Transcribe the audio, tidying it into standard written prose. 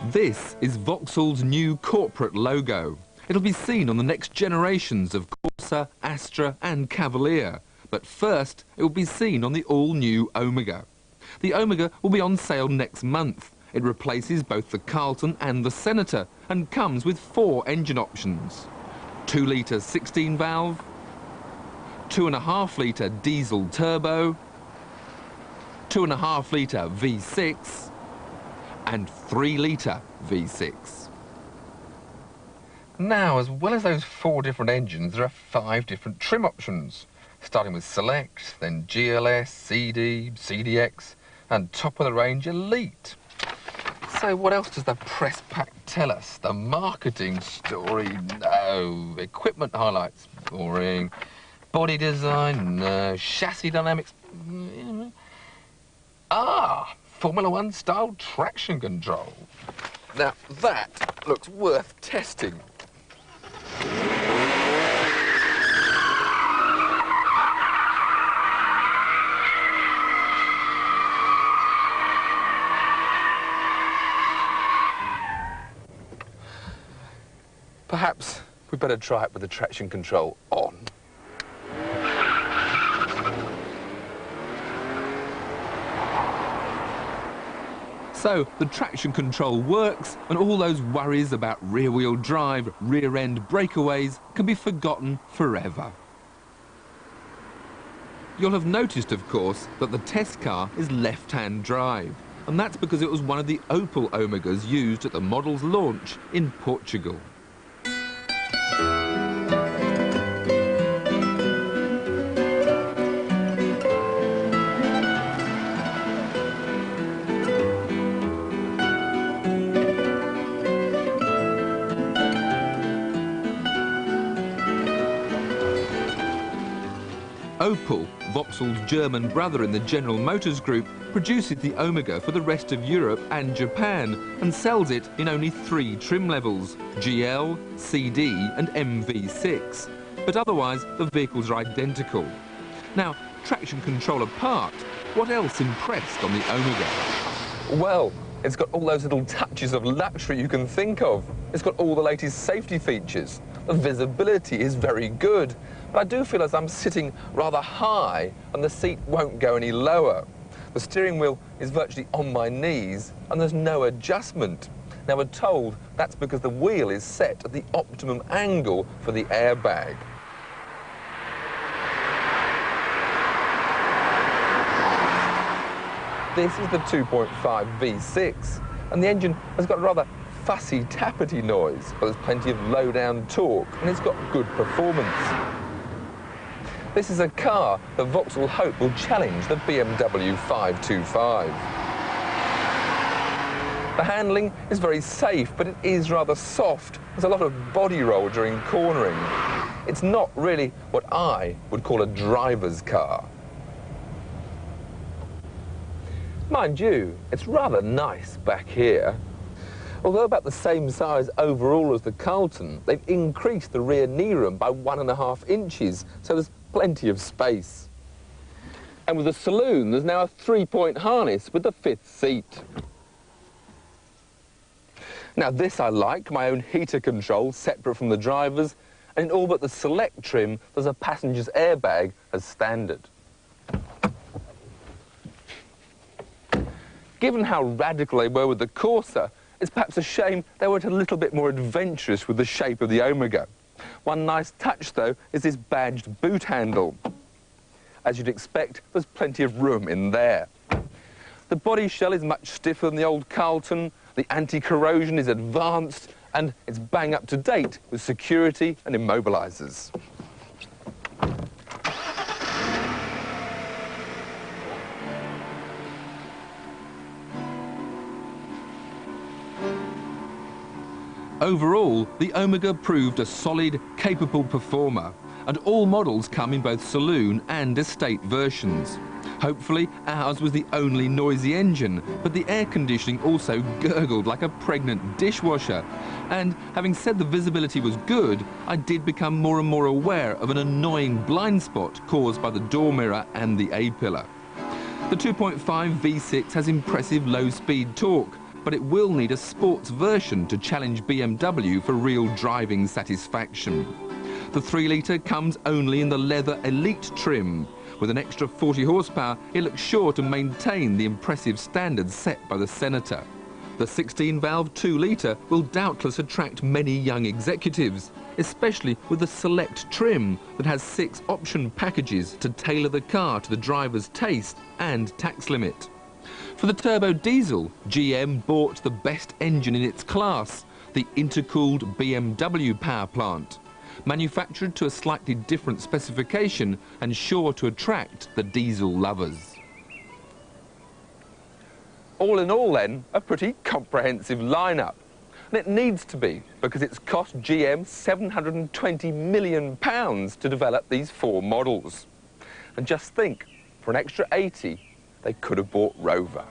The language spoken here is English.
This is Vauxhall's new corporate logo. It'll be seen on the next generations of Corsa, Astra and Cavalier. But first, it will be seen on the all-new Omega. The Omega will be on sale next month. It replaces both the Carlton and the Senator and comes with 4 engine options. 2-litre 16-valve, 2.5-litre diesel turbo, 2.5-litre V6 and 3-litre V6. Now, as well as those 4 different engines, there are 5 different trim options, starting with Select, then GLS, CD, CDX and top-of-the-range Elite. So what else does the press pack tell us? The marketing story? No. Equipment highlights? Boring. Body design? No. Chassis dynamics? Ah! Formula 1 style traction control. Now that looks worth testing. Perhaps we'd better try it with the traction control on. So the traction control works and all those worries about rear-wheel drive, rear-end breakaways can be forgotten forever. You'll have noticed, of course, that the test car is left-hand drive, and that's because it was one of the Opel Omegas used at the model's launch in Portugal. Opel, Vauxhall's German brother in the General Motors Group, produces the Omega for the rest of Europe and Japan and sells it in only 3 trim levels, GL, CD and MV6. But otherwise, the vehicles are identical. Now, traction control apart, what else impressed on the Omega? Well, it's got all those little touches of luxury you can think of. It's got all the latest safety features. The visibility is very good, but I do feel as I'm sitting rather high and the seat won't go any lower. The steering wheel is virtually on my knees and there's no adjustment. Now we're told that's because the wheel is set at the optimum angle for the airbag. This is the 2.5 V6 and the engine has got a rather fussy tappety noise, but there's plenty of low-down torque and it's got good performance. This is a car that Vauxhall hope will challenge the BMW 525. The handling is very safe, but it is rather soft. There's a lot of body roll during cornering. It's not really what I would call a driver's car. Mind you, it's rather nice back here. Although about the same size overall as the Carlton, they've increased the rear knee room by 1.5 inches, so there's plenty of space. And with the saloon, there's now a 3-point harness with the 5th seat. Now this I like, my own heater control separate from the driver's, and in all but the Select trim, there's a passenger's airbag as standard. Given how radical they were with the Corsa, it's perhaps a shame they weren't a little bit more adventurous with the shape of the Omega. One nice touch, though, is this badged boot handle. As you'd expect, there's plenty of room in there. The body shell is much stiffer than the old Carlton, the anti-corrosion is advanced, and it's bang up to date with security and immobilizers. Overall, the Omega proved a solid, capable performer, and all models come in both saloon and estate versions. Hopefully, ours was the only noisy engine, but the air conditioning also gurgled like a pregnant dishwasher. And having said the visibility was good, I did become more and more aware of an annoying blind spot caused by the door mirror and the A-pillar. The 2.5 V6 has impressive low-speed torque, but it will need a sports version to challenge BMW for real driving satisfaction. The 3-litre comes only in the leather elite trim. With an extra 40 horsepower, it looks sure to maintain the impressive standards set by the Senator. The 16-valve 2-litre will doubtless attract many young executives, especially with the select trim that has 6 option packages to tailor the car to the driver's taste and tax limit. For the turbo diesel, GM bought the best engine in its class, the intercooled BMW power plant. Manufactured to a slightly different specification and sure to attract the diesel lovers. All in all then, a pretty comprehensive lineup. And it needs to be, because it's cost GM £720 million to develop these 4 models. And just think, for an extra 80, they could have bought Rover.